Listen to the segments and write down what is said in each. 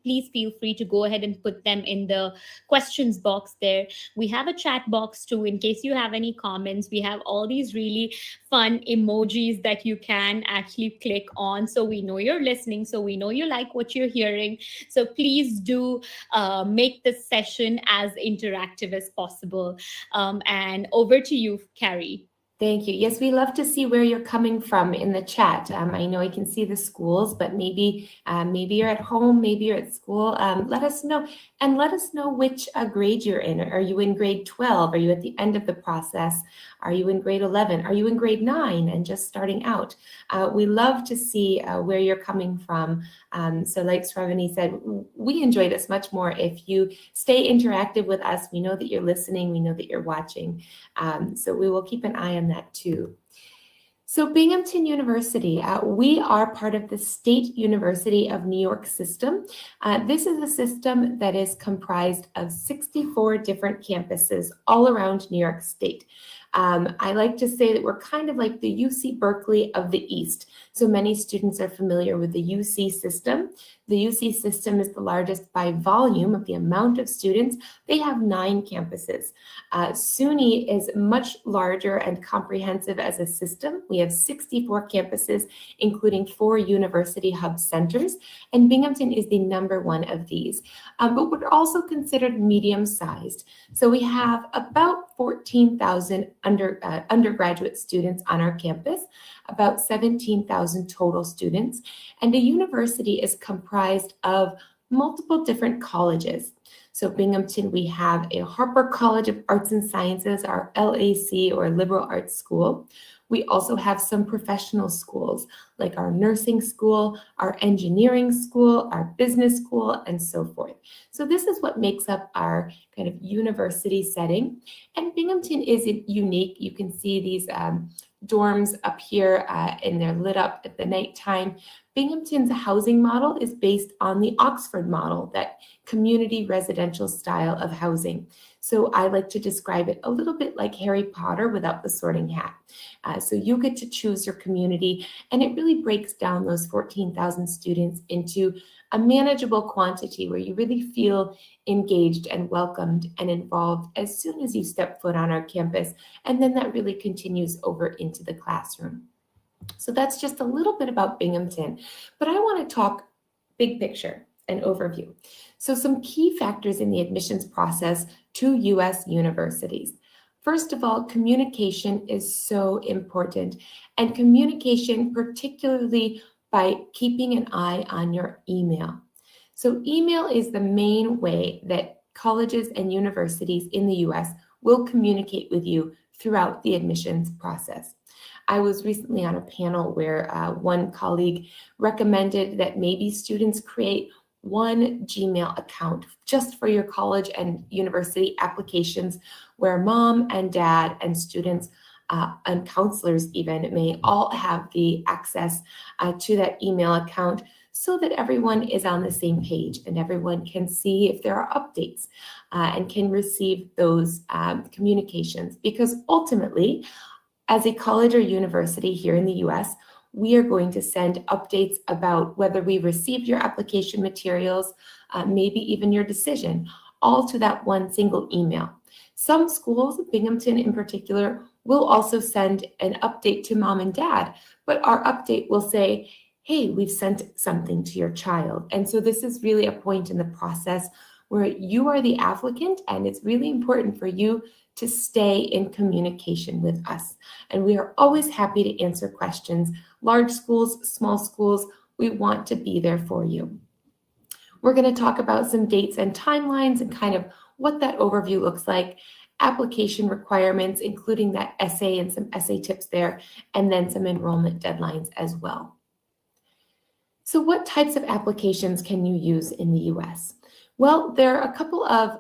please feel free to go ahead and put them in the questions box there. We have a chat box too in case you have any comments. We have all these really fun emojis that you can actually click on, so we know you're listening, so we know you like what you're hearing. So please do make this session as interactive as possible. And over to you, Carrie. Thank you. Yes, we love to see where you're coming from in the chat. I know I can see the schools, but maybe you're at home, maybe you're at school. Let us know, and let us know which grade you're in. Are you in grade 12? Are you at the end of the process? Are you in grade 11? Are you in grade 9 and just starting out? We love to see where you're coming from. So like Sravani said, we enjoy this much more if you stay interactive with us. We know that you're listening. We know that you're watching. So we will keep an eye on that too. So Binghamton University, we are part of the State University of New York system. This is a system that is comprised of 64 different campuses all around New York State. I like to say that we're kind of like the UC Berkeley of the East. So many students are familiar with the UC system. The UC system is the largest by volume of the amount of students. They have 9 campuses. SUNY is much larger and comprehensive as a system. We have 64 campuses, including 4 university hub centers, and Binghamton is the #1 of these. But we're also considered medium-sized. So we have about 14,000 undergraduate students on our campus, about 17,000 total students, and a university is comprised of multiple different colleges. So Binghamton, we have a Harper College of Arts and Sciences, our LAC or Liberal Arts School. We also have some professional schools like our nursing school, our engineering school, our business school, and so forth. So this is what makes up our kind of university setting. And Binghamton is unique. You can see these dorms up here and they're lit up at the nighttime. Binghamton's housing model is based on the Oxford model, that community residential style of housing. So I like to describe it a little bit like Harry Potter without the sorting hat. So you get to choose your community, and it really breaks down those 14,000 students into a manageable quantity where you really feel engaged and welcomed and involved as soon as you step foot on our campus. And then that really continues over into the classroom. So that's just a little bit about Binghamton, but I want to talk big picture and overview. So some key factors in the admissions process to U.S. universities. First of all, communication is so important, and communication particularly by keeping an eye on your email. So email is the main way that colleges and universities in the U.S. will communicate with you throughout the admissions process. I was recently on a panel where one colleague recommended that maybe students create one Gmail account just for your college and university applications, where mom and dad and students and counselors even may all have the access to that email account, so that everyone is on the same page and everyone can see if there are updates and can receive those communications. Because ultimately, as a college or university here in the US, we are going to send updates about whether we received your application materials, maybe even your decision, all to that one single email. Some schools, Binghamton in particular, will also send an update to mom and dad, but our update will say, hey, we've sent something to your child. And so this is really a point in the process where you are the applicant, and it's really important for you to stay in communication with us. And we are always happy to answer questions. Large schools, small schools, we want to be there for you. We're going to talk about some dates and timelines and kind of what that overview looks like, application requirements, including that essay and some essay tips there, and then some enrollment deadlines as well. So what types of applications can you use in the US? Well, there are a couple of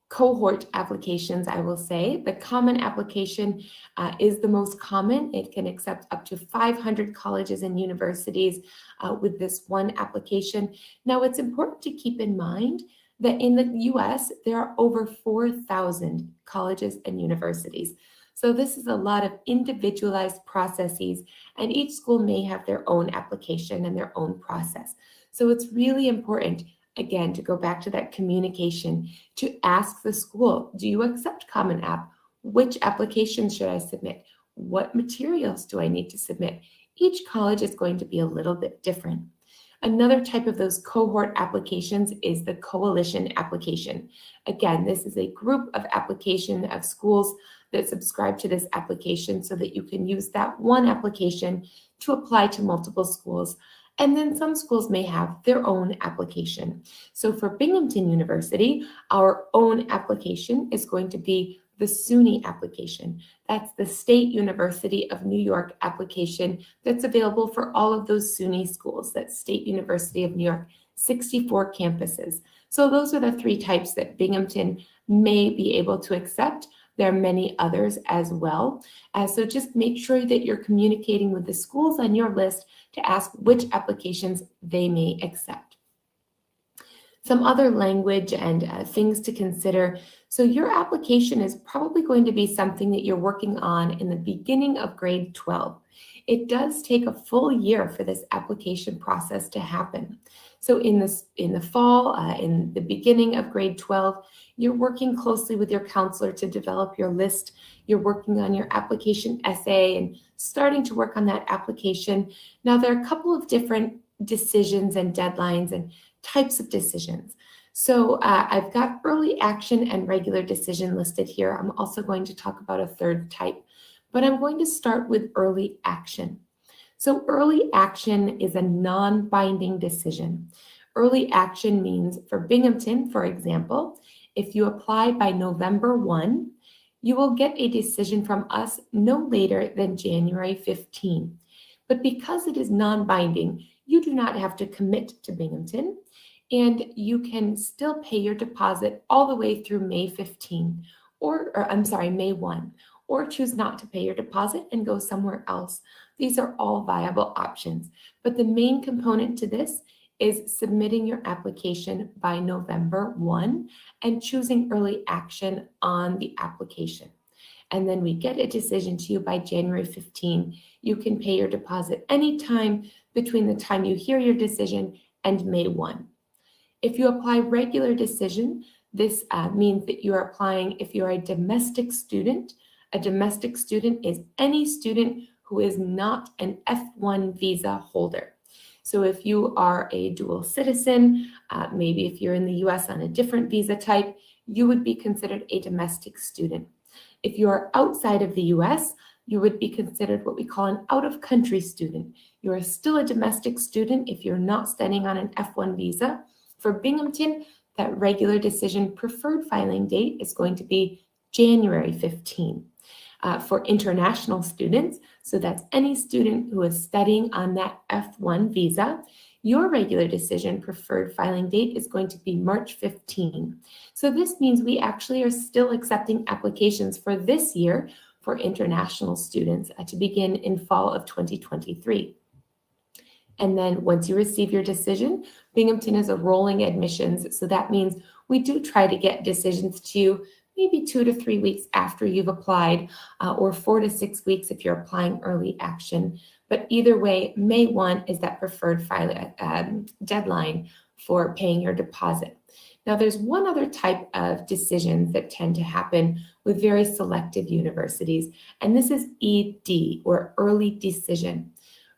cohort applications, I will say. The common application is the most common. It can accept up to 500 colleges and universities with this one application. Now, it's important to keep in mind that in the US, there are over 4,000 colleges and universities. So this is a lot of individualized processes, and each school may have their own application and their own process. So it's really important, again, to go back to that communication, to ask the school, do you accept Common App? Which applications should I submit? What materials do I need to submit? Each college is going to be a little bit different. Another type of those cohort applications is the coalition application. Again, this is a group of application of schools that subscribe to this application so that you can use that one application to apply to multiple schools. And then some schools may have their own application. So for Binghamton University, our own application is going to be the SUNY application. That's the State University of New York application that's available for all of those SUNY schools. That's State University of New York, 64 campuses. So those are the three types that Binghamton may be able to accept. There are many others as well. So just make sure that you're communicating with the schools on your list to ask which applications they may accept. Some other language and things to consider. So your application is probably going to be something that you're working on in the beginning of grade 12. It does take a full year for this application process to happen. So in the fall, in the beginning of grade 12, you're working closely with your counselor to develop your list. You're working on your application essay and starting to work on that application. Now, there are a couple of different decisions and deadlines and types of decisions. So I've got early action and regular decision listed here. I'm also going to talk about a third type, but I'm going to start with early action. So early action is a non-binding decision. Early action means for Binghamton, for example, if you apply by November 1, you will get a decision from us no later than January 15. But because it is non-binding, you do not have to commit to Binghamton, and you can still pay your deposit all the way through May 15, May 1, or choose not to pay your deposit and go somewhere else. These are all viable options. But the main component to this is submitting your application by November 1 and choosing early action on the application. And then we get a decision to you by January 15. You can pay your deposit anytime between the time you hear your decision and May 1. If you apply regular decision, this means that you are applying if you're a domestic student. A domestic student is any student who is not an F1 visa holder. So if you are a dual citizen, maybe if you're in the US on a different visa type, you would be considered a domestic student. If you are outside of the US, you would be considered what we call an out-of-country student. You are still a domestic student if you're not studying on an F1 visa. For Binghamton, that regular decision preferred filing date is going to be January 15. For international students, so that's any student who is studying on that F1 visa, your regular decision preferred filing date is going to be March 15. So this means we actually are still accepting applications for this year for international students to begin in fall of 2023. And then once you receive your decision, Binghamton is a rolling admissions. So that means we do try to get decisions to you maybe 2 to 3 weeks after you've applied, or 4 to 6 weeks if you're applying early action. But either way, May 1 is that preferred deadline for paying your deposit. Now, there's one other type of decisions that tend to happen with very selective universities, and this is ED, or early decision.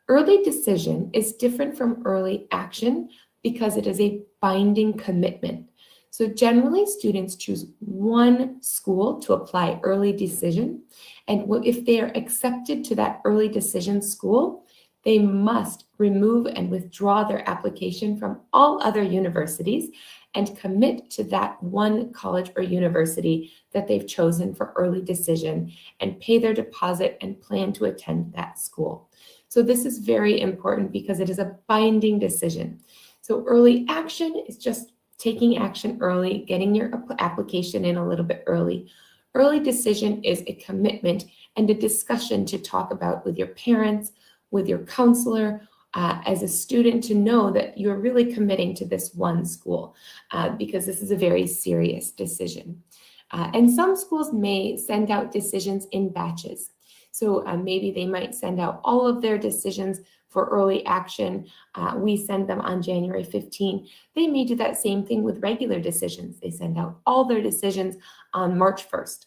Early decision is different from early action because it is a binding commitment. So generally, students choose one school to apply early decision, and if they are accepted to that early decision school, they must remove and withdraw their application from all other universities and commit to that one college or university that they've chosen for early decision and pay their deposit and plan to attend that school. So this is very important because it is a binding decision. So early action is just taking action early, getting your application in a little bit early. Early decision is a commitment and a discussion to talk about with your parents, with your counselor, as a student, to know that you're really committing to this one school because this is a very serious decision. And some schools may send out decisions in batches. So maybe they might send out all of their decisions for early action, we send them on January 15. They may do that same thing with regular decisions. They send out all their decisions on March 1st.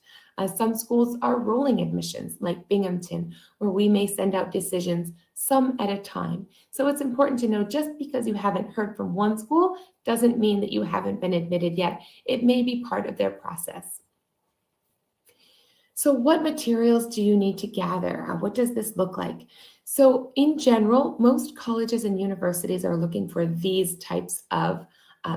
Some schools are rolling admissions, like Binghamton, where we may send out decisions some at a time. So it's important to know just because you haven't heard from one school doesn't mean that you haven't been admitted yet. It may be part of their process. So what materials do you need to gather? What does this look like? So in general, most colleges and universities are looking for these types of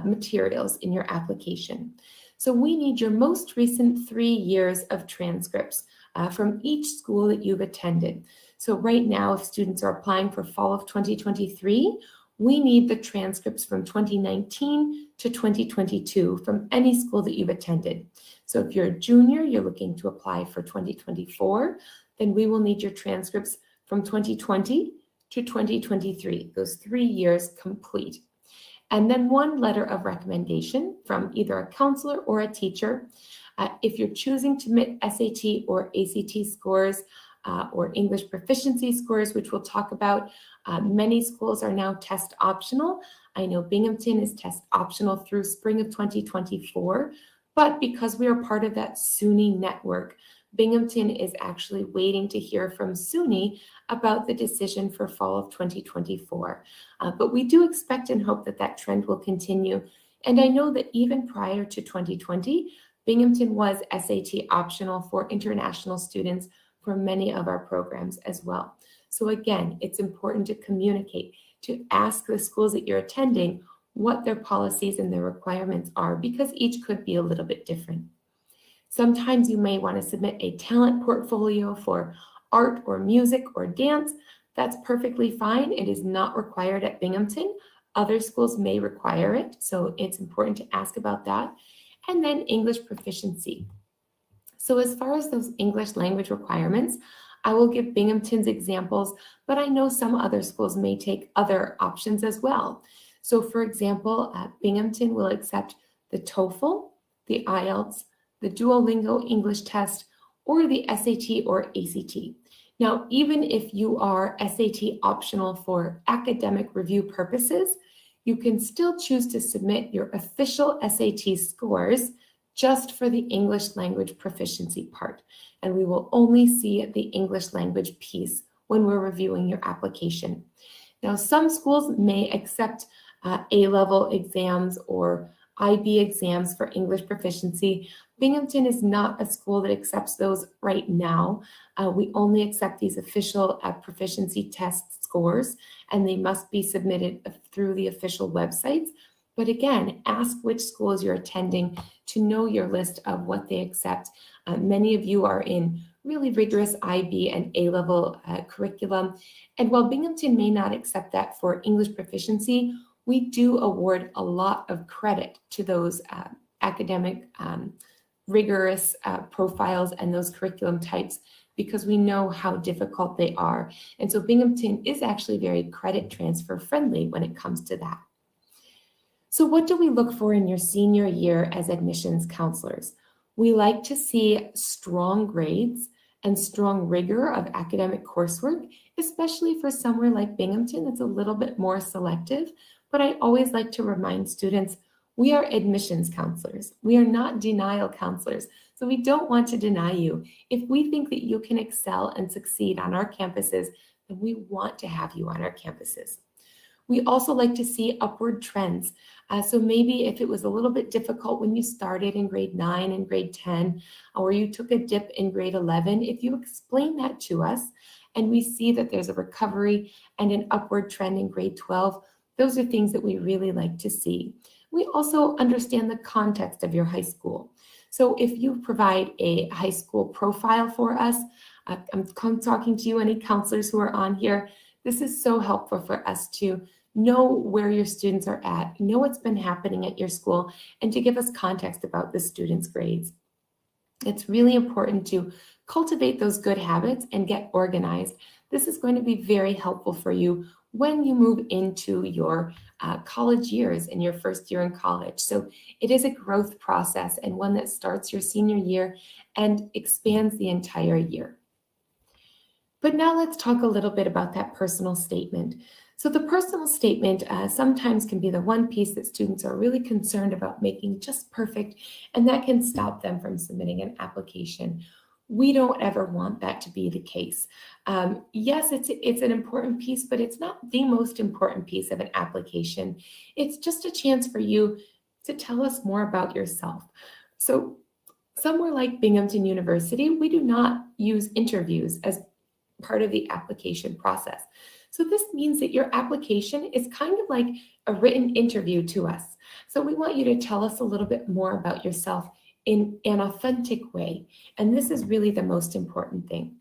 materials in your application. So we need your most recent 3 years of transcripts from each school that you've attended. So right now, if students are applying for fall of 2023, we need the transcripts from 2019 to 2022 from any school that you've attended. So if you're a junior, you're looking to apply for 2024, then we will need your transcripts from 2020 to 2023, those 3 years complete. And then one letter of recommendation from either a counselor or a teacher. If you're choosing to submit SAT or ACT scores or English proficiency scores, which we'll talk about, many schools are now test optional. I know Binghamton is test optional through spring of 2024, but because we are part of that SUNY network, Binghamton is actually waiting to hear from SUNY about the decision for fall of 2024. But we do expect and hope that that trend will continue. And I know that even prior to 2020, Binghamton was SAT optional for international students for many of our programs as well. So again, it's important to communicate, to ask the schools that you're attending what their policies and their requirements are, because each could be a little bit different. Sometimes you may want to submit a talent portfolio for art or music or dance. That's perfectly fine. It is not required at Binghamton. Other schools may require it, so it's important to ask about that. And then English proficiency. So as far as those English language requirements, I will give Binghamton's examples, but I know some other schools may take other options as well. So for example, Binghamton will accept the TOEFL, the IELTS, the Duolingo English test, or the SAT or ACT. Now, even if you are SAT optional for academic review purposes, you can still choose to submit your official SAT scores just for the English language proficiency part. And we will only see the English language piece when we're reviewing your application. Now, some schools may accept A-level exams or IB exams for English proficiency. Binghamton is not a school that accepts those right now. We only accept these official proficiency test scores, and they must be submitted through the official websites. But again, ask which schools you're attending to know your list of what they accept. Many of you are in really rigorous IB and A-level curriculum. And while Binghamton may not accept that for English proficiency, we do award a lot of credit to those academic rigorous profiles and those curriculum types because we know how difficult they are. And so Binghamton is actually very credit transfer friendly when it comes to that. So what do we look for in your senior year as admissions counselors? We like to see strong grades and strong rigor of academic coursework, especially for somewhere like Binghamton that's a little bit more selective. But I always like to remind students, we are admissions counselors. We are not denial counselors. So we don't want to deny you. If we think that you can excel and succeed on our campuses, then we want to have you on our campuses. We also like to see upward trends. So maybe if it was a little bit difficult when you started in grade 9 and grade 10, or you took a dip in grade 11, if you explain that to us and we see that there's a recovery and an upward trend in grade 12, those are things that we really like to see. We also understand the context of your high school. So if you provide a high school profile for us, I'm talking to you, any counselors who are on here, this is so helpful for us to know where your students are at, know what's been happening at your school, and to give us context about the students' grades. It's really important to cultivate those good habits and get organized. This is going to be very helpful for you when you move into your college years and your first year in college. So it is a growth process and one that starts your senior year and expands the entire year. But now let's talk a little bit about that personal statement. So the personal statement sometimes can be the one piece that students are really concerned about making just perfect, and that can stop them from submitting an application. We don't ever want that to be the case. Yes, it's an important piece, but it's not the most important piece of an application. It's just a chance for you to tell us more about yourself. So somewhere like Binghamton University, we do not use interviews as part of the application process. So this means that your application is kind of like a written interview to us. So we want you to tell us a little bit more about yourself in an authentic way. And this is really the most important thing.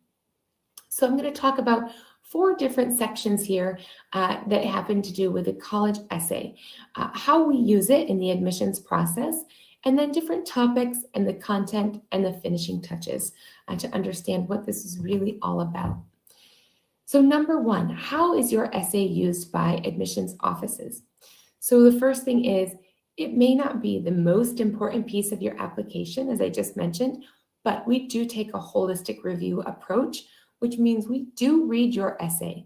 So I'm going to talk about 4 different sections here that happen to do with a college essay, how we use it in the admissions process, and then different topics and the content and the finishing touches to understand what this is really all about. So number 1, how is your essay used by admissions offices? So the first thing is, it may not be the most important piece of your application, as I just mentioned, but we do take a holistic review approach, which means we do read your essay.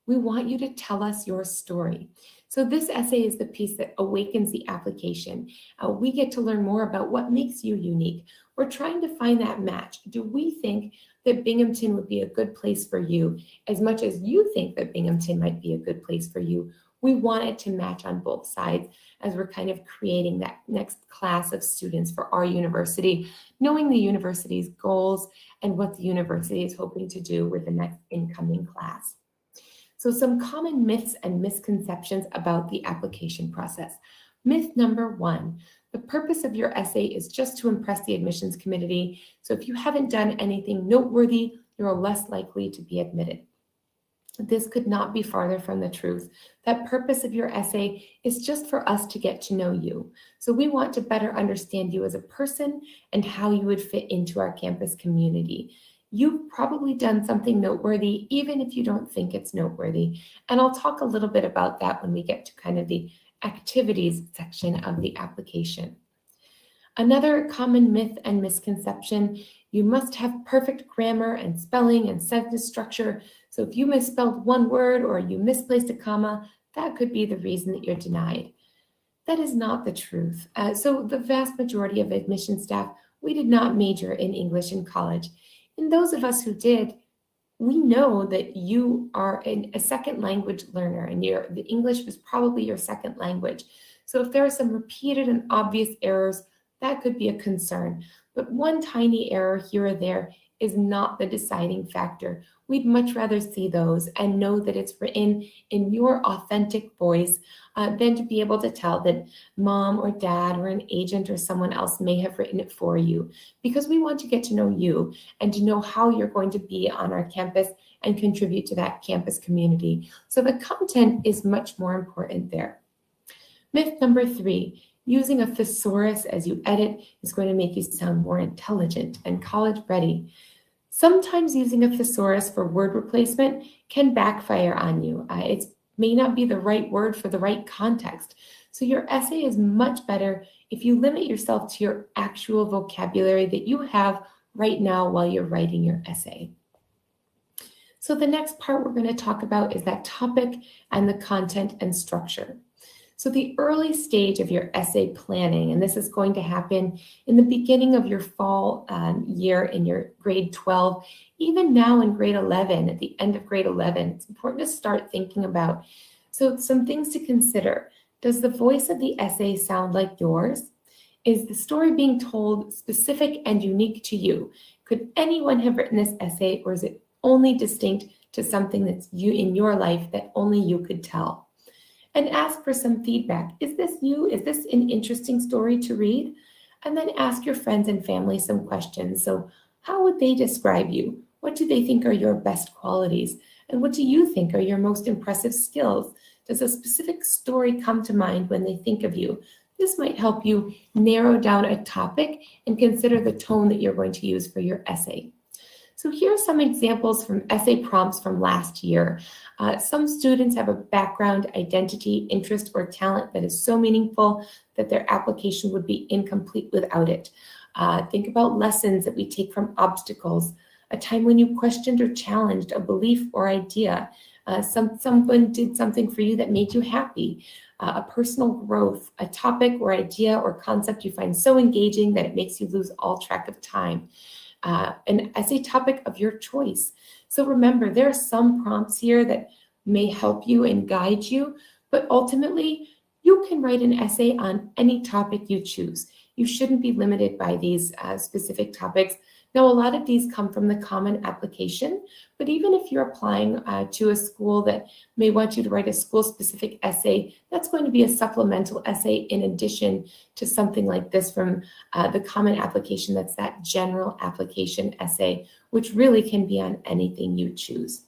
We want you to tell us your story. So this essay is the piece that awakens the application. We get to learn more about what makes you unique. We're trying to find that match. Do we think that Binghamton would be a good place for you as much as you think that Binghamton might be a good place for you? We want it to match on both sides as we're kind of creating that next class of students for our university, knowing the university's goals and what the university is hoping to do with the next incoming class. So some common myths and misconceptions about the application process. Myth number 1, the purpose of your essay is just to impress the admissions committee. So if you haven't done anything noteworthy, you're less likely to be admitted. This could not be farther from the truth. That purpose of your essay is just for us to get to know you. So we want to better understand you as a person and how you would fit into our campus community. You've probably done something noteworthy, even if you don't think it's noteworthy. And I'll talk a little bit about that when we get to kind of the activities section of the application. Another common myth and misconception, you must have perfect grammar and spelling and sentence structure. So if you misspelled one word or you misplaced a comma, that could be the reason that you're denied. That is not the truth. So the vast majority of admission staff, we did not major in English in college. And those of us who did, we know that you are a second language learner and the English was probably your second language. So if there are some repeated and obvious errors, that could be a concern. But one tiny error here or there is not the deciding factor. We'd much rather see those and know that it's written in your authentic voice than to be able to tell that mom or dad or an agent or someone else may have written it for you, because we want to get to know you and to know how you're going to be on our campus and contribute to that campus community. So the content is much more important there. Myth number 3, using a thesaurus as you edit is going to make you sound more intelligent and college ready. Sometimes using a thesaurus for word replacement can backfire on you. It may not be the right word for the right context. So your essay is much better if you limit yourself to your actual vocabulary that you have right now while you're writing your essay. So the next part we're going to talk about is that topic and the content and structure. So the early stage of your essay planning, and this is going to happen in the beginning of your fall year in your grade 12, even now in grade 11, at the end of grade 11, it's important to start thinking about. So some things to consider. Does the voice of the essay sound like yours? Is the story being told specific and unique to you? Could anyone have written this essay, or is it only distinct to something that's you in your life that only you could tell? And ask for some feedback. Is this you? Is this an interesting story to read? And then ask your friends and family some questions. So how would they describe you? What do they think are your best qualities? And what do you think are your most impressive skills? Does a specific story come to mind when they think of you? This might help you narrow down a topic and consider the tone that you're going to use for your essay. So here are some examples from essay prompts from last year. Some students have a background, identity, interest, or talent that is so meaningful that their application would be incomplete without it. Think about lessons that we take from obstacles, a time when you questioned or challenged a belief or idea. Someone did something for you that made you happy. A personal growth, a topic or idea or concept you find so engaging that it makes you lose all track of time. An essay topic of your choice. So remember, there are some prompts here that may help you and guide you, but ultimately, you can write an essay on any topic you choose. You shouldn't be limited by these specific topics. Now, a lot of these come from the Common Application, but even if you're applying to a school that may want you to write a school-specific essay, that's going to be a supplemental essay in addition to something like this from the Common Application. That's that general application essay, which really can be on anything you choose.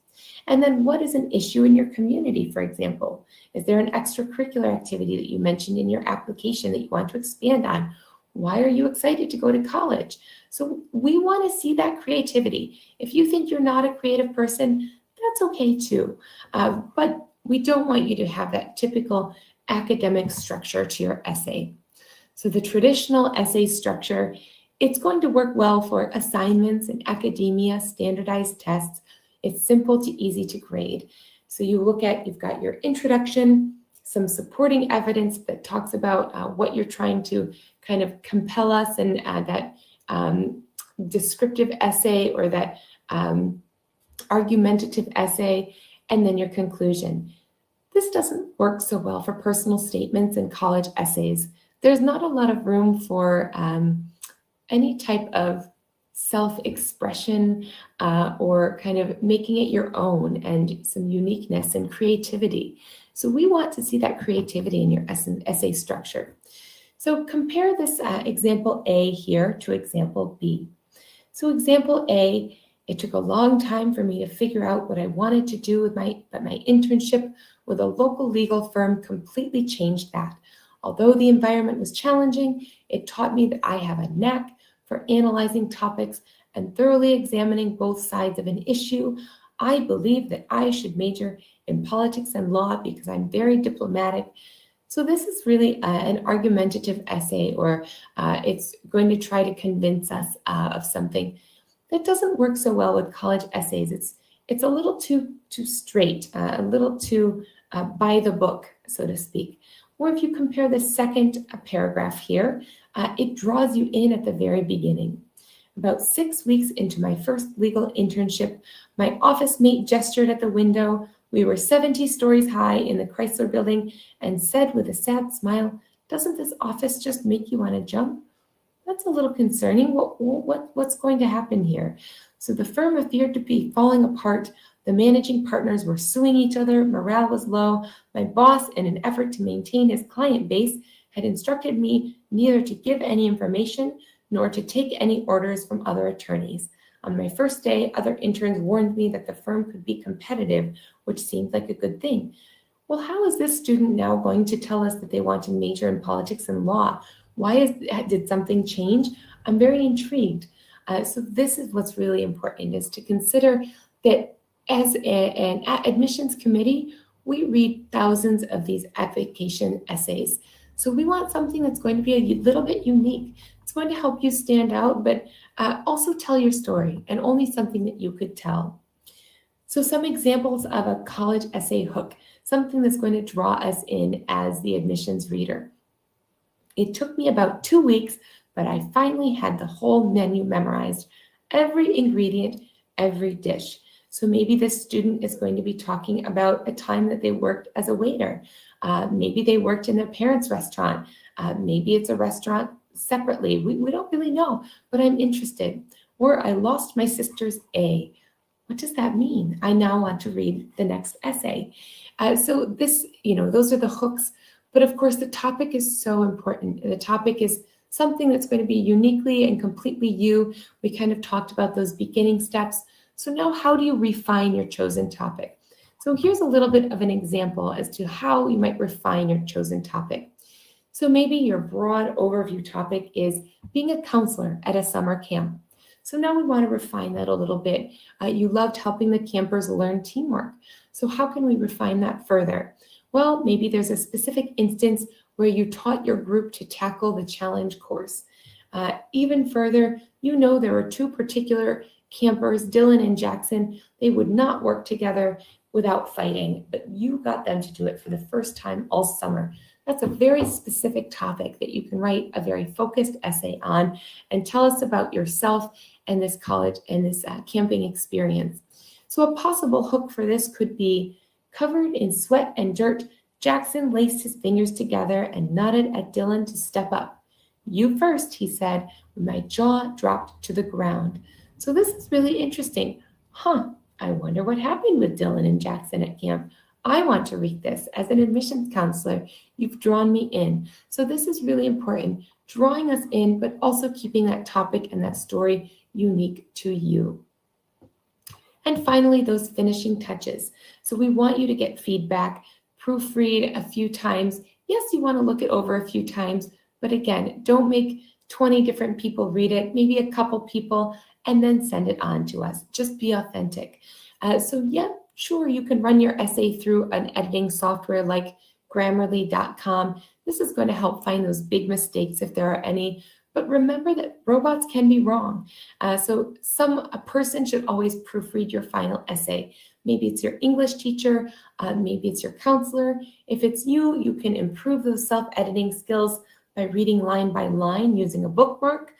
And then what is an issue in your community, for example? Is there an extracurricular activity that you mentioned in your application that you want to expand on? Why are you excited to go to college? So we want to see that creativity. If you think you're not a creative person, that's okay too. But we don't want you to have that typical academic structure to your essay. So the traditional essay structure, it's going to work well for assignments in academia, standardized tests. It's simple to easy to grade. So you've got your introduction, some supporting evidence that talks about what you're trying to kind of compel us, and that descriptive essay or that argumentative essay, and then your conclusion. This doesn't work so well for personal statements and college essays. There's not a lot of room for any type of self-expression or kind of making it your own and some uniqueness and creativity. So we want to see that creativity in your essay structure. So compare this example A here to example B. So example A, it took a long time for me to figure out what I wanted to do with my internship with a local legal firm completely changed that. Although the environment was challenging, it taught me that I have a knack for analyzing topics and thoroughly examining both sides of an issue. I believe that I should major in politics and law because I'm very diplomatic. So this is really an argumentative essay, or it's going to try to convince us of something. That doesn't work so well with college essays. It's a little too straight, a little too by the book, so to speak. Or if you compare the second paragraph here, it draws you in at the very beginning. About 6 weeks into my first legal internship, my office mate gestured at the window. We were 70 stories high in the Chrysler Building and said with a sad smile, "Doesn't this office just make you want to jump?" That's a little concerning. What's going to happen here? So the firm appeared to be falling apart. The managing partners were suing each other. Morale was low. My boss, in an effort to maintain his client base, had instructed me neither to give any information nor to take any orders from other attorneys. On my first day, other interns warned me that the firm could be competitive, which seemed like a good thing. Well, how is this student now going to tell us that they want to major in politics and law? Did something change? I'm very intrigued. So this is what's really important, is to consider that as an admissions committee, we read thousands of these application essays. So we want something that's going to be a little bit unique. It's going to help you stand out, but also tell your story, and only something that you could tell. So some examples of a college essay hook, something that's going to draw us in as the admissions reader. It took me about 2 weeks, but I finally had the whole menu memorized, every ingredient, every dish. So maybe this student is going to be talking about a time that they worked as a waiter. Maybe they worked in their parents' restaurant. Maybe it's a restaurant separately. We don't really know, but I'm interested. Or I lost my sister's A. What does that mean? I now want to read the next essay. So this, those are the hooks. But of course, the topic is so important. The topic is something that's going to be uniquely and completely you. We kind of talked about those beginning steps. So now how do you refine your chosen topic? So here's a little bit of an example as to how you might refine your chosen topic. So maybe your broad overview topic is being a counselor at a summer camp. So now we want to refine that a little bit. You loved helping the campers learn teamwork. So how can we refine that further? Well, maybe there's a specific instance where you taught your group to tackle the challenge course. Even further, there were 2 particular campers, Dylan and Jackson, they would not work together without fighting, but you got them to do it for the first time all summer. That's a very specific topic that you can write a very focused essay on and tell us about yourself and this college and this camping experience. So a possible hook for this could be, covered in sweat and dirt, Jackson laced his fingers together and nodded at Dylan to step up. You first, he said, when my jaw dropped to the ground. So this is really interesting. I wonder what happened with Dylan and Jackson at camp. I want to read this. As an admissions counselor, you've drawn me in. So this is really important, drawing us in, but also keeping that topic and that story unique to you. And finally, those finishing touches. So we want you to get feedback, proofread a few times. Yes, you want to look it over a few times, but again, don't make 20 different people read it, maybe a couple people, and then send it on to us. Just be authentic. So yeah, sure, you can run your essay through an editing software like Grammarly.com. This is going to help find those big mistakes if there are any. But remember that robots can be wrong. So a person should always proofread your final essay. Maybe it's your English teacher, maybe it's your counselor. If it's you, you can improve those self-editing skills by reading line by line using a bookmark,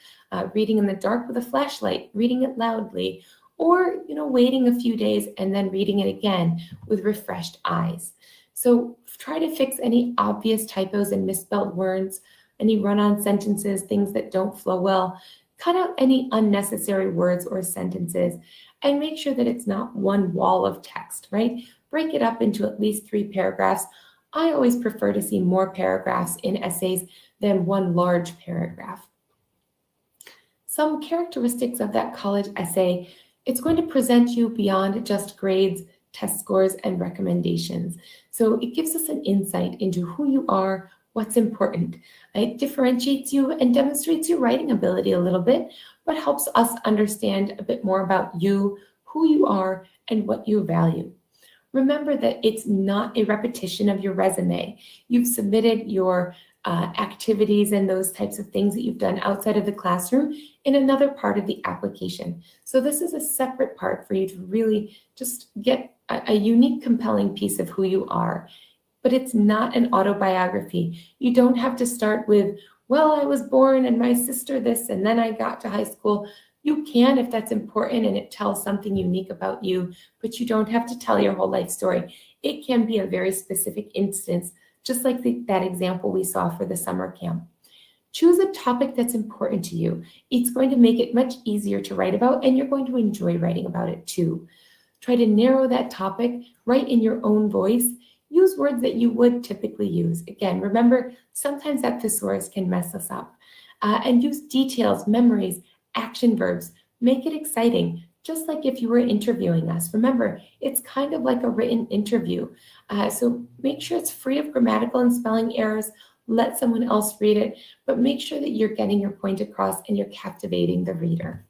reading in the dark with a flashlight, reading it loudly, or waiting a few days and then reading it again with refreshed eyes. So try to fix any obvious typos and misspelled words, any run-on sentences, things that don't flow well. Cut out any unnecessary words or sentences and make sure that it's not one wall of text, right? Break it up into at least 3 paragraphs. I always prefer to see more paragraphs in essays than one large paragraph. Some characteristics of that college essay, it's going to present you beyond just grades, test scores, and recommendations. So it gives us an insight into who you are, what's important. It differentiates you and demonstrates your writing ability a little bit, but helps us understand a bit more about you, who you are, and what you value. Remember that it's not a repetition of your resume. You've submitted your activities and those types of things that you've done outside of the classroom in another part of the application. So this is a separate part for you to really just get a unique, compelling piece of who you are. But it's not an autobiography. You don't have to start with, well, I was born and my sister this, and then I got to high school. You can if that's important and it tells something unique about you, but you don't have to tell your whole life story. It can be a very specific instance, just like that example we saw for the summer camp. Choose a topic that's important to you. It's going to make it much easier to write about, and you're going to enjoy writing about it too. Try to narrow that topic, write in your own voice. Use words that you would typically use. Again, remember, sometimes that thesaurus can mess us up. And use details, memories, action verbs. Make it exciting, just like if you were interviewing us. Remember, it's kind of like a written interview. So make sure it's free of grammatical and spelling errors. Let someone else read it, but make sure that you're getting your point across and you're captivating the reader.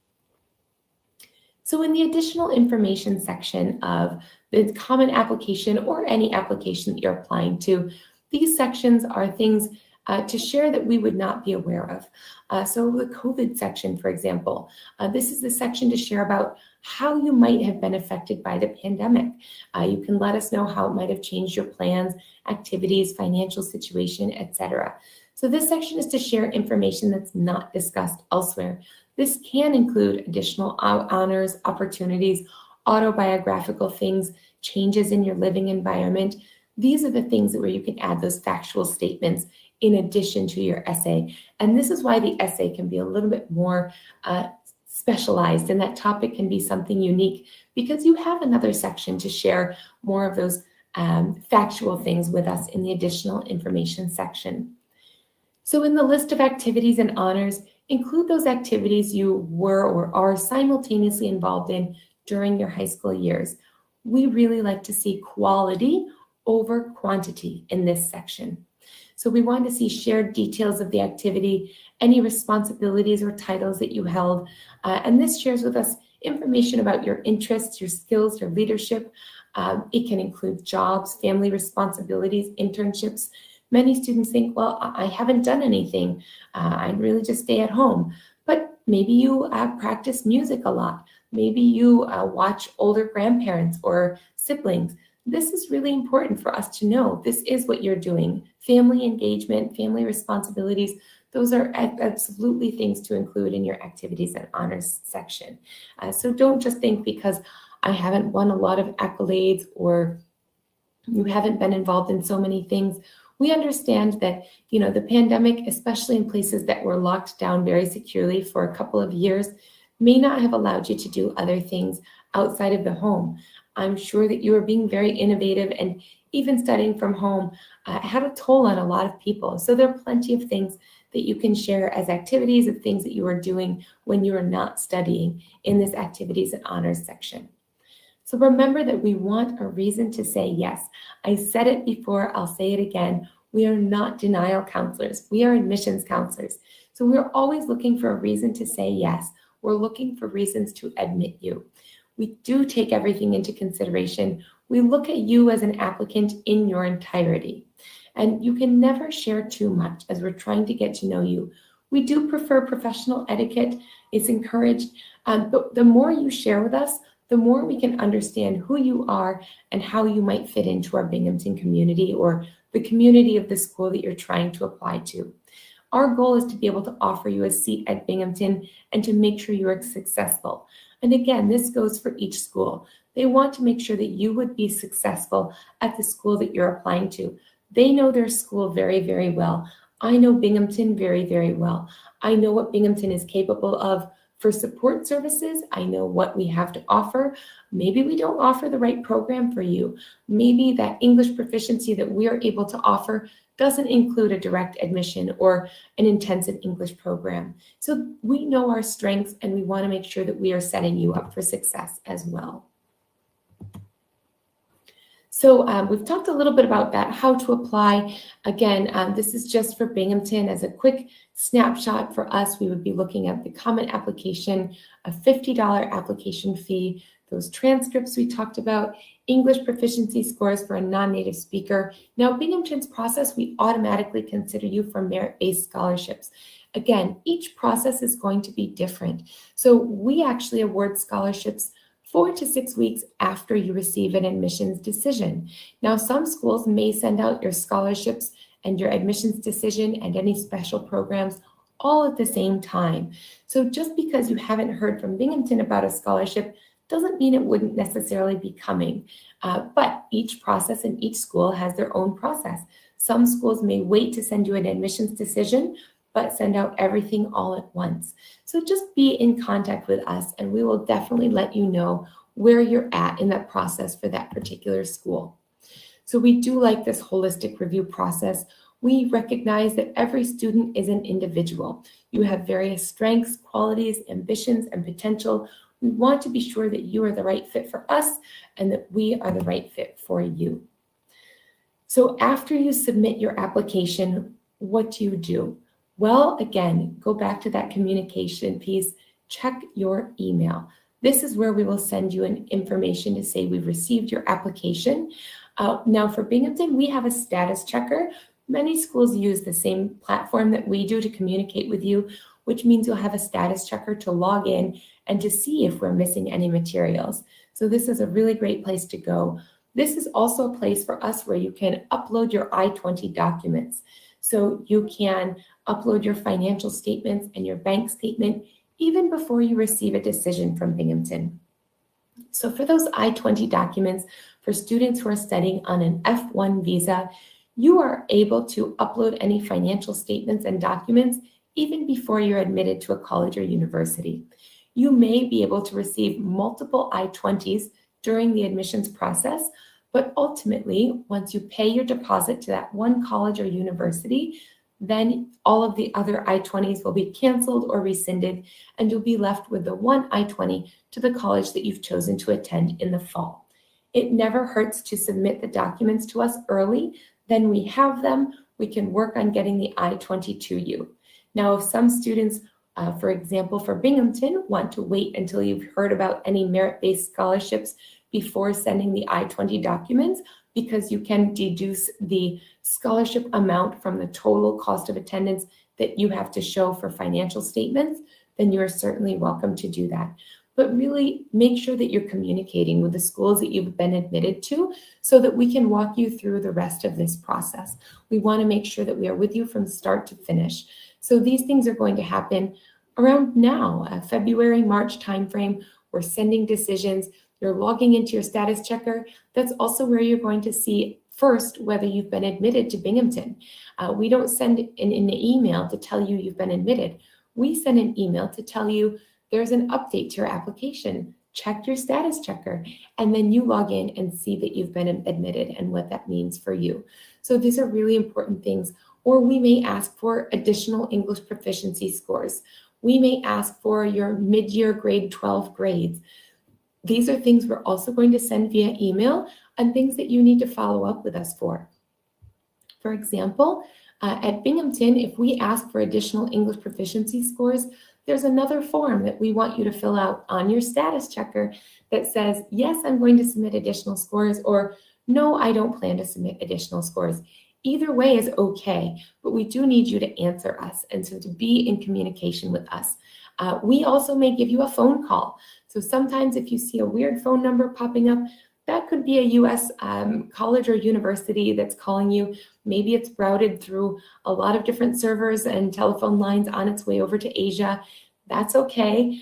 So in the additional information section of the common application or any application that you're applying to, these sections are things to share that we would not be aware of. So the COVID section, for example, this is the section to share about how you might have been affected by the pandemic. You can let us know how it might have changed your plans, activities, financial situation, etc. So this section is to share information that's not discussed elsewhere. This can include additional honors, opportunities, autobiographical things, changes in your living environment. These are the things where you can add those factual statements in addition to your essay. And this is why the essay can be a little bit more specialized, and that topic can be something unique because you have another section to share more of those factual things with us in the additional information section. So in the list of activities and honors, include those activities you were or are simultaneously involved in during your high school years. We really like to see quality over quantity in this section. So we want to see shared details of the activity, any responsibilities or titles that you held, and this shares with us information about your interests, your skills, your leadership. It can include jobs, family responsibilities, internships. Many students think, well, I haven't done anything. I really just stay at home. But Maybe you practice music a lot. Maybe you watch older grandparents or siblings. This is really important for us to know. This is what you're doing. Family engagement, family responsibilities, those are absolutely things to include in your activities and honors section. So don't just think because I haven't won a lot of accolades or you haven't been involved in so many things. We understand that, the pandemic, especially in places that were locked down very securely for a couple of years, may not have allowed you to do other things outside of the home. I'm sure that you are being very innovative, and even studying from home had a toll on a lot of people. So there are plenty of things that you can share as activities of things that you are doing when you are not studying in this activities and honors section. So remember that we want a reason to say yes. I said it before, I'll say it again. We are not denial counselors. We are admissions counselors. So we're always looking for a reason to say yes. We're looking for reasons to admit you. We do take everything into consideration. We look at you as an applicant in your entirety. And you can never share too much as we're trying to get to know you. We do prefer professional etiquette. It's encouraged. But the more you share with us, the more we can understand who you are and how you might fit into our Binghamton community or the community of the school that you're trying to apply to. Our goal is to be able to offer you a seat at Binghamton and to make sure you are successful. And again, this goes for each school. They want to make sure that you would be successful at the school that you're applying to. They know their school very, very well. I know Binghamton very, very well. I know what Binghamton is capable of for support services. I know what we have to offer. Maybe we don't offer the right program for you. Maybe that English proficiency that we are able to offer doesn't include a direct admission or an intensive English program. So we know our strengths and we want to make sure that we are setting you up for success as well. So we've talked a little bit about that, how to apply. Again, this is just for Binghamton as a quick snapshot for us. We would be looking at the common application, a $50 application fee, those transcripts we talked about, English proficiency scores for a non-native speaker. Now, Binghamton's process, we automatically consider you for merit-based scholarships. Again, each process is going to be different. So we actually award scholarships 4 to 6 weeks after you receive an admissions decision. Now, some schools may send out your scholarships and your admissions decision and any special programs all at the same time. So just because you haven't heard from Binghamton about a scholarship doesn't mean it wouldn't necessarily be coming. But each process in each school has their own process. Some schools may wait to send you an admissions decision, but send out everything all at once. So just be in contact with us and we will definitely let you know where you're at in that process for that particular school. So we do like this holistic review process. We recognize that every student is an individual. You have various strengths, qualities, ambitions, and potential. We want to be sure that you are the right fit for us and that we are the right fit for you. So after you submit your application, what do? Well, again, go back to that communication piece, check your email. This is where we will send you an information to say we've received your application. Now for Binghamton, we have a status checker. Many schools use the same platform that we do to communicate with you, which means you'll have a status checker to log in and to see if we're missing any materials. So this is a really great place to go. This is also a place for us where you can upload your I-20 documents. So you can upload your financial statements and your bank statement even before you receive a decision from Binghamton. So for those I-20 documents, for students who are studying on an F1 visa, you are able to upload any financial statements and documents even before you're admitted to a college or university. You may be able to receive multiple I-20s during the admissions process, but ultimately, once you pay your deposit to that one college or university, then all of the other I-20s will be canceled or rescinded, and you'll be left with the one I-20 to the college that you've chosen to attend in the fall. It never hurts to submit the documents to us early. Then we have them. We can work on getting the I-20 to you. Now, if some students, for example, for Binghamton, want to wait until you've heard about any merit-based scholarships before sending the I-20 documents, because you can deduce the scholarship amount from the total cost of attendance that you have to show for financial statements, then you are certainly welcome to do that. But really make sure that you're communicating with the schools that you've been admitted to so that we can walk you through the rest of this process. We want to make sure that we are with you from start to finish. So these things are going to happen around now, February, March timeframe. We're sending decisions. You're logging into your status checker. That's also where you're going to see first whether you've been admitted to Binghamton. We don't send an email to tell you you've been admitted. We send an email to tell you there's an update to your application. Check your status checker, and then you log in and see that you've been admitted and what that means for you. So these are really important things. Or we may ask for additional English proficiency scores. We may ask for your mid-year grade 12 grades. These are things we're also going to send via email and things that you need to follow up with us for. For example, at Binghamton, if we ask for additional English proficiency scores, there's another form that we want you to fill out on your status checker that says, yes, I'm going to submit additional scores, or no, I don't plan to submit additional scores. Either way is okay, but we do need you to answer us and so to be in communication with us. We also may give you a phone call. So sometimes if you see a weird phone number popping up, that could be a U.S. College or university that's calling you. Maybe it's routed through a lot of different servers and telephone lines on its way over to Asia. That's okay.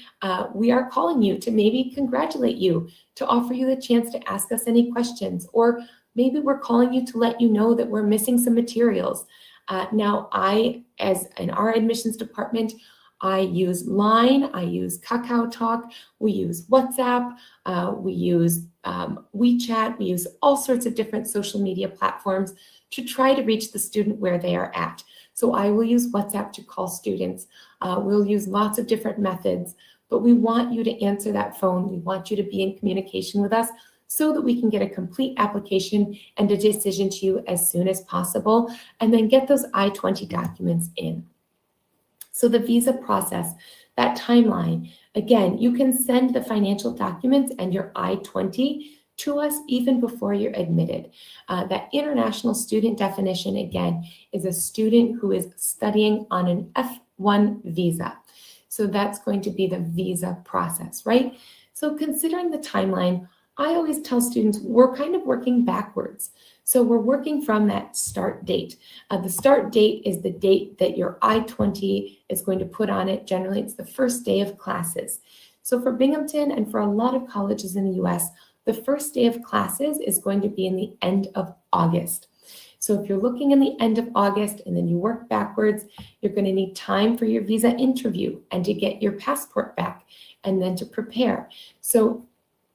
We are calling you to maybe congratulate you, to offer you the chance to ask us any questions, or maybe we're calling you to let you know that we're missing some materials. Now, as in our admissions department, I use Line, I use Kakao Talk, we use WhatsApp, we use WeChat, we use all sorts of different social media platforms to try to reach the student where they are at. So I will use WhatsApp to call students. We'll use lots of different methods, but we want you to answer that phone. We want you to be in communication with us so that we can get a complete application and a decision to you as soon as possible, and then get those I-20 documents in. So the visa process, that timeline, again, you can send the financial documents and your I-20 to us even before you're admitted. That international student definition, again, is a student who is studying on an F1 visa. So that's going to be the visa process, right? So considering the timeline, I always tell students we're kind of working backwards. So we're working from that start date. The start date is the date that your I-20 is going to put on it. Generally, it's the first day of classes. So for Binghamton and for a lot of colleges in the US, the first day of classes is going to be in the end of August. So if you're looking in the end of August and then you work backwards, you're going to need time for your visa interview and to get your passport back and then to prepare. So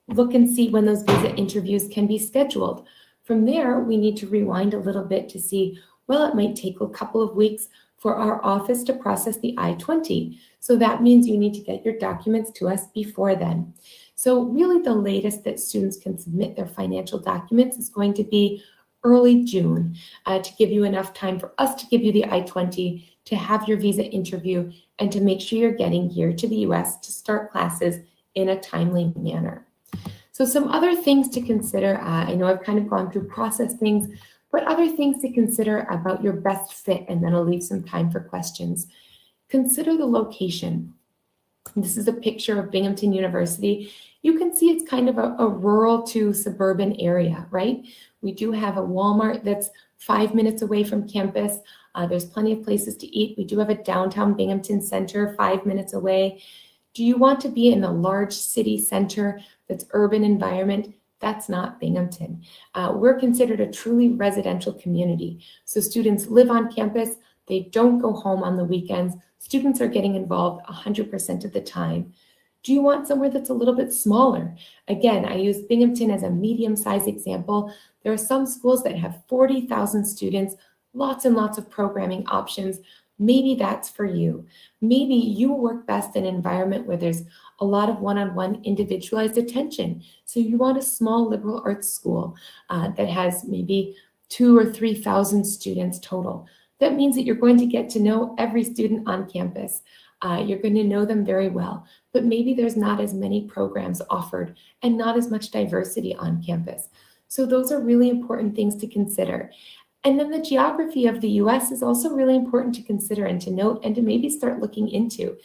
look and see when those visa interviews can be scheduled. From there, we need to rewind a little bit to see, well, it might take a couple of weeks for our office to process the I-20. So that means you need to get your documents to us before then. So really the latest that students can submit their financial documents is going to be early June to give you enough time for us to give you the I-20, to have your visa interview, and to make sure you're getting here to the US to start classes in a timely manner. So some other things to consider, I know I've kind of gone through process things, but other things to consider about your best fit, and then I'll leave some time for questions. Consider the location. This is a picture of Binghamton University. You can see it's kind of a rural to suburban area, right? We do have a Walmart that's 5 minutes away from campus. There's plenty of places to eat. We do have a downtown Binghamton Center 5 minutes away. Do you want to be in a large city center that's urban environment? That's not Binghamton. We're considered a truly residential community. So students live on campus. They don't go home on the weekends. Students are getting involved 100% of the time. Do you want somewhere that's a little bit smaller? Again, I use Binghamton as a medium-sized example. There are some schools that have 40,000 students, lots and lots of programming options. Maybe that's for you. Maybe you work best in an environment where there's a lot of one-on-one individualized attention. So you want a small liberal arts school that has maybe 2,000 or 3,000 students total. That means that you're going to get to know every student on campus. You're going to know them very well, but maybe there's not as many programs offered and not as much diversity on campus. So those are really important things to consider. And then the geography of the US is also really important to consider and to note and to maybe start looking into.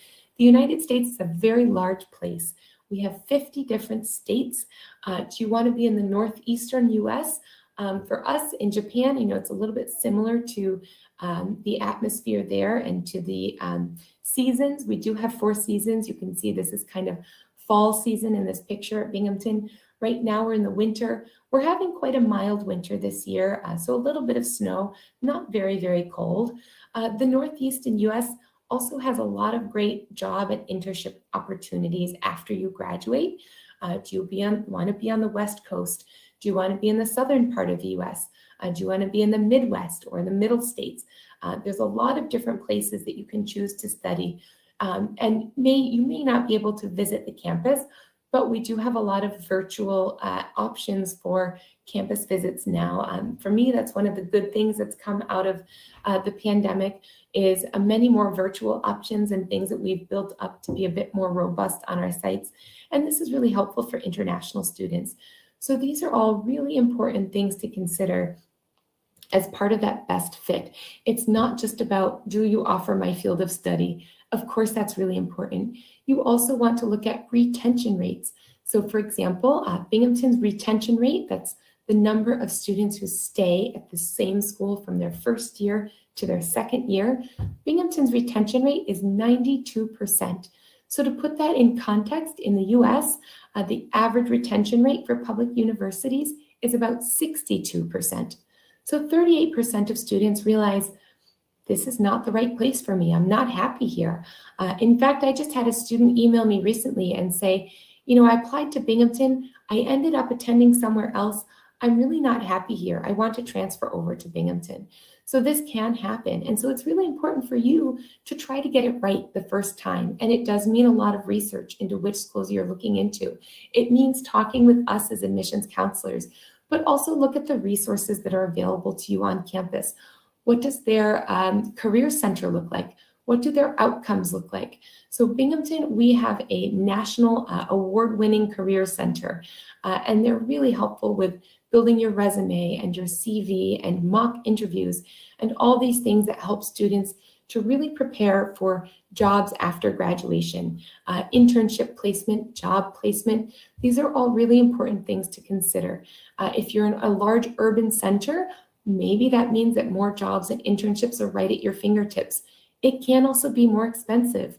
The United States is a very large place. We have 50 different states. Do you want to be in the northeastern US? For us in Japan, it's a little bit similar to the atmosphere there and to the seasons. We do have 4 seasons. You can see this is kind of fall season in this picture at Binghamton. Right now we're in the winter. We're having quite a mild winter this year, so a little bit of snow, not very, very cold. The Northeastern US also has a lot of great job and internship opportunities after you graduate. Do you want to be on the West Coast? Do you want to be in the southern part of the US? Do you want to be in the Midwest or the middle states? There's a lot of different places that you can choose to study. And you may not be able to visit the campus, but we do have a lot of virtual options for campus visits now. For me, that's one of the good things that's come out of the pandemic is many more virtual options and things that we've built up to be a bit more robust on our sites. And this is really helpful for international students. So these are all really important things to consider as part of that best fit. It's not just about, do you offer my field of study? Of course, that's really important. You also want to look at retention rates. So for example, Binghamton's retention rate, that's the number of students who stay at the same school from their first year to their second year. Binghamton's retention rate is 92%. So to put that in context, in the US, the average retention rate for public universities is about 62%. So 38% of students realize this is not the right place for me. I'm not happy here. In fact, I just had a student email me recently and say, I applied to Binghamton. I ended up attending somewhere else. I'm really not happy here. I want to transfer over to Binghamton. So this can happen. And so it's really important for you to try to get it right the first time. And it does mean a lot of research into which schools you're looking into. It means talking with us as admissions counselors, but also look at the resources that are available to you on campus. What does their career center look like? What do their outcomes look like? So Binghamton, we have a national award-winning career center, and they're really helpful with building your resume and your CV and mock interviews and all these things that help students to really prepare for jobs after graduation, internship placement, job placement. These are all really important things to consider. If you're in a large urban center, maybe that means that more jobs and internships are right at your fingertips. It can also be more expensive.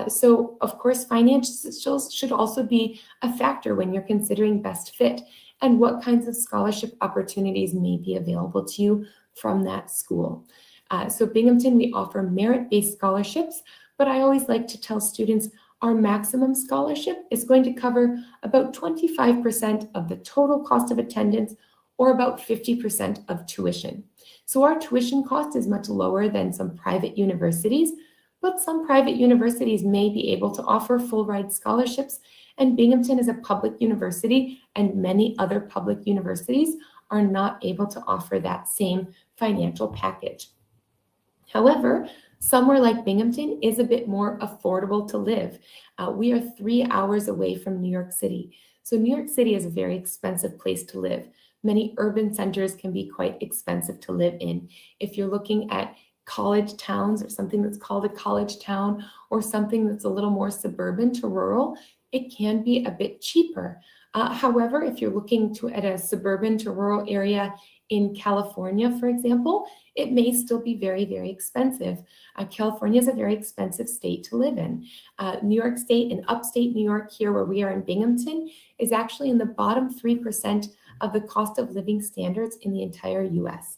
So of course, financials should also be a factor when you're considering best fit and what kinds of scholarship opportunities may be available to you from that school. So Binghamton, we offer merit-based scholarships, but I always like to tell students our maximum scholarship is going to cover about 25% of the total cost of attendance or about 50% of tuition. So our tuition cost is much lower than some private universities, but some private universities may be able to offer full ride scholarships, and Binghamton is a public university, and many other public universities are not able to offer that same financial package. However, somewhere like Binghamton is a bit more affordable to live. We are 3 hours away from New York City. So New York City is a very expensive place to live. Many urban centers can be quite expensive to live in. If you're looking at college towns or something that's called a college town or something that's a little more suburban to rural, it can be a bit cheaper. However, if you're looking at a suburban to rural area in California, for example, it may still be very, very expensive. California is a very expensive state to live in. New York State and upstate New York here where we are in Binghamton is actually in the bottom 3% of the cost of living standards in the entire US.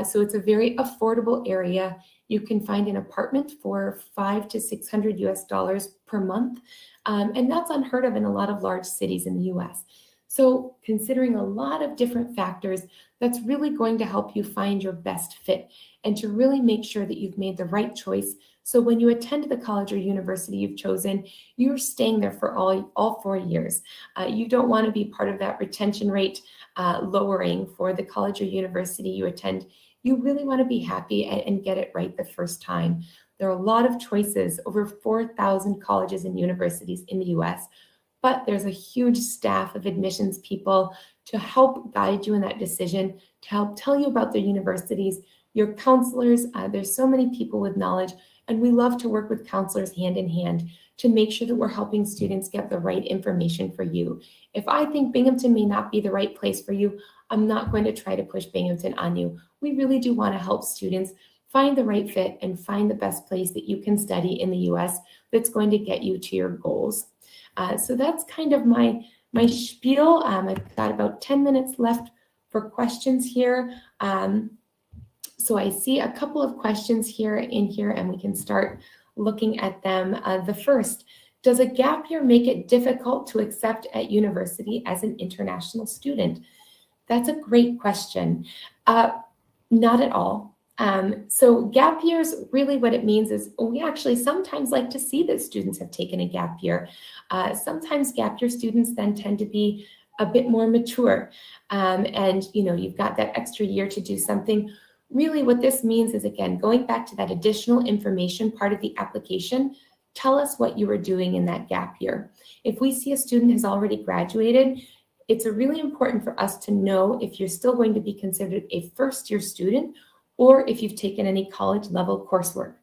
So it's a very affordable area. You can find an apartment for $500 to $600 US per month. And that's unheard of in a lot of large cities in the US. So considering a lot of different factors, that's really going to help you find your best fit and to really make sure that you've made the right choice. So when you attend the college or university you've chosen, you're staying there for all 4 years. You don't want to be part of that retention rate lowering for the college or university you attend. You really want to be happy and get it right the first time. There are a lot of choices, over 4,000 colleges and universities in the US, but there's a huge staff of admissions people to help guide you in that decision, to help tell you about the universities, your counselors. There's so many people with knowledge, And we love to work with counselors hand in hand to make sure that we're helping students get the right information for you. If I think Binghamton may not be the right place for you, I'm not going to try to push Binghamton on you. We really do want to help students find the right fit and find the best place that you can study in the US that's going to get you to your goals. So that's kind of my spiel. I've got about 10 minutes left for questions here. So I see a couple of questions here and we can start looking at them. The first, does a gap year make it difficult to accept at university as an international student? That's a great question. Not at all. So gap years, really what it means is we actually sometimes like to see that students have taken a gap year. Sometimes gap year students then tend to be a bit more mature, and you've got that extra year to do something. Really what this means is, again, going back to that additional information part of the application, tell us what you were doing in that gap year. If we see a student has already graduated, it's really important for us to know if you're still going to be considered a first-year student or if you've taken any college-level coursework.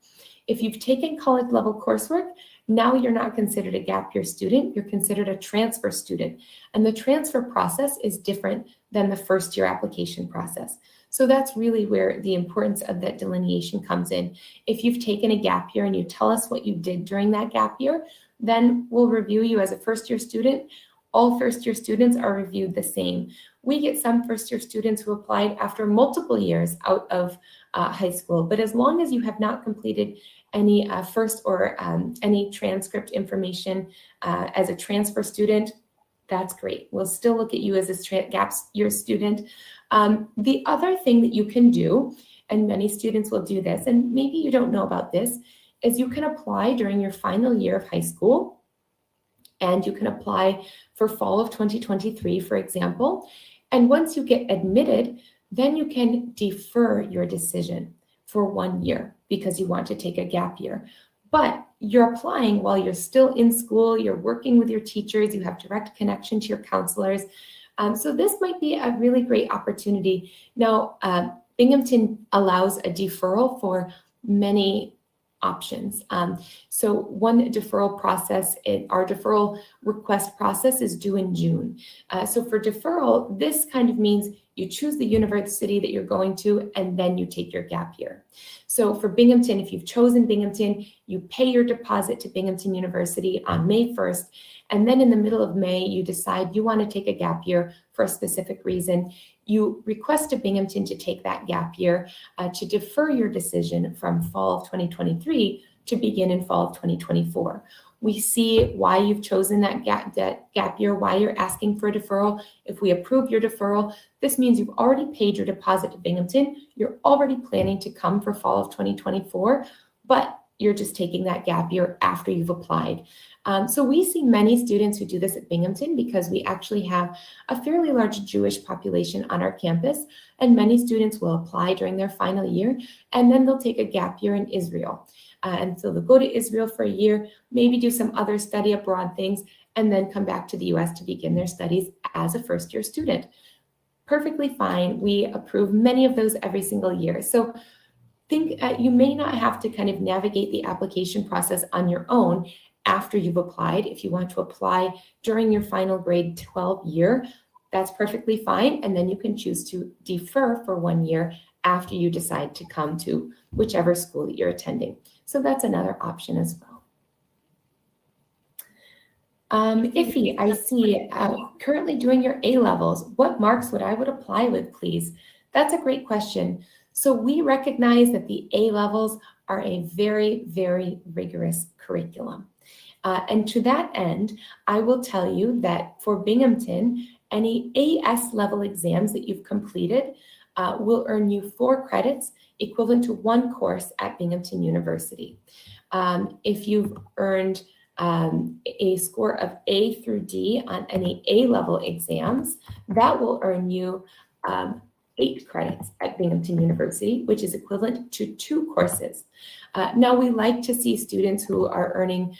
If you've taken college-level coursework, now you're not considered a gap year student, you're considered a transfer student. And the transfer process is different than the first-year application process. So that's really where the importance of that delineation comes in. If you've taken a gap year and you tell us what you did during that gap year, then we'll review you as a first-year student. All first-year students are reviewed the same. We get some first-year students who applied after multiple years out of high school, but as long as you have not completed any first or any transcript information as a transfer student, that's great. We'll still look at you as a gap year student. The other thing that you can do, and many students will do this, and maybe you don't know about this, is you can apply during your final year of high school, and you can apply for fall of 2023, for example. And once you get admitted, then you can defer your decision for 1 year because you want to take a gap year. But you're applying while you're still in school, you're working with your teachers, you have direct connection to your counselors. So this might be a really great opportunity. Now, Binghamton allows a deferral for many options. So one deferral process, our deferral request process is due in June. So for deferral, this kind of means you choose the university that you're going to, and then you take your gap year. So for Binghamton, if you've chosen Binghamton, you pay your deposit to Binghamton University on May 1st, and then in the middle of May, you decide you want to take a gap year for a specific reason. You request to Binghamton to take that gap year to defer your decision from fall of 2023 to begin in fall of 2024. We see why you've chosen that gap year, why you're asking for a deferral. If we approve your deferral, this means you've already paid your deposit to Binghamton. You're already planning to come for fall of 2024, but you're just taking that gap year after you've applied. So we see many students who do this at Binghamton because we actually have a fairly large Jewish population on our campus, and many students will apply during their final year, and then they'll take a gap year in Israel. And so they'll go to Israel for a year, maybe do some other study abroad things, and then come back to the US to begin their studies as a first-year student. Perfectly fine. We approve many of those every single year. So think you may not have to kind of navigate the application process on your own after you've applied. If you want to apply during your final grade 12 year, that's perfectly fine. And then you can choose to defer for 1 year after you decide to come to whichever school that you're attending. So that's another option as well. Iffy, I see, currently doing your A-levels. What marks would I apply with, please? That's a great question. So we recognize that the A-levels are a very, very rigorous curriculum. And to that end, I will tell you that for Binghamton, any AS level exams that you've completed will earn you 4 credits, equivalent to 1 course at Binghamton University. If you've earned a score of A through D on any A-level exams, that will earn you 8 credits at Binghamton University, which is equivalent to 2 courses. Now, we like to see students who are earning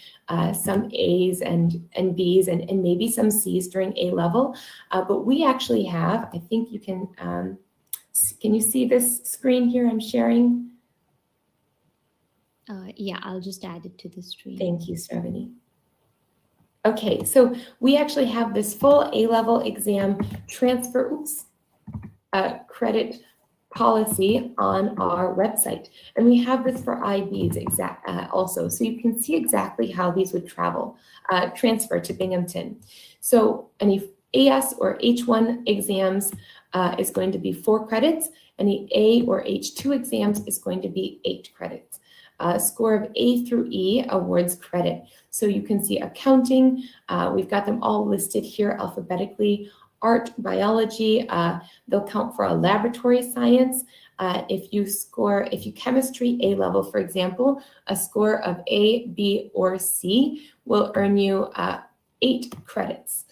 some A's and B's and maybe some C's during A-level, but we actually have, I think you can you see this screen here I'm sharing? Yeah, I'll just add it to the stream. Thank you, Sravani. Okay, so we actually have this full A-level exam transfer credit policy on our website. And we have this for IBs also. So you can see exactly how these would transfer to Binghamton. So any AS or H1 exams is going to be 4 credits. Any A or H2 exams is going to be 8 credits. Score of A through E awards credit. So you can see accounting, we've got them all listed here alphabetically. Art, biology, they'll count for a laboratory science. If you chemistry A level, for example, a score of A, B, or C will earn you 8 credits.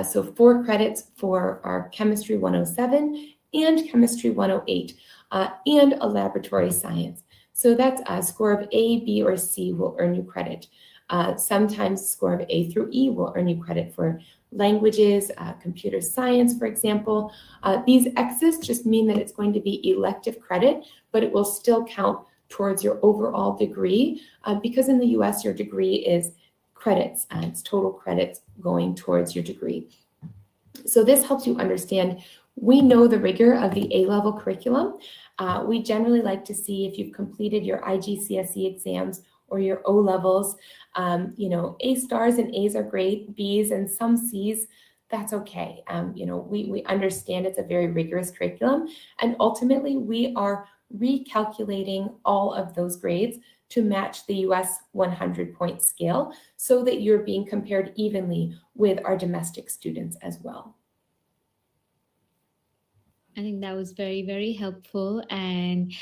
So 4 credits for our chemistry 107 and chemistry 108, and a laboratory science. So that's a score of A, B, or C will earn you credit. Sometimes score of A through E will earn you credit for languages, computer science, for example. These X's just mean that it's going to be elective credit, but it will still count towards your overall degree, because in the US, your degree is credits, and it's total credits going towards your degree. So this helps you understand, we know the rigor of the A-level curriculum. We generally like to see if you've completed your IGCSE exams or your O-levels. A stars and A's are great, B's and some C's, that's okay. We understand it's a very rigorous curriculum, and ultimately we are recalculating all of those grades to match the US 100-point scale so that you're being compared evenly with our domestic students as well. I think that was very, very helpful. And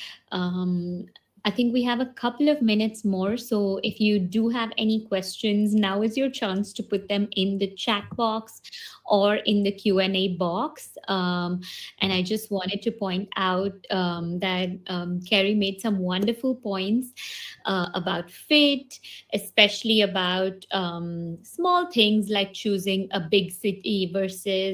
I think we have a couple of minutes more. So if you do have any questions, now is your chance to put them in the chat box or in the Q&A box. And I just wanted to point out that Kerry made some wonderful points about fit, especially about small things like choosing a big city versus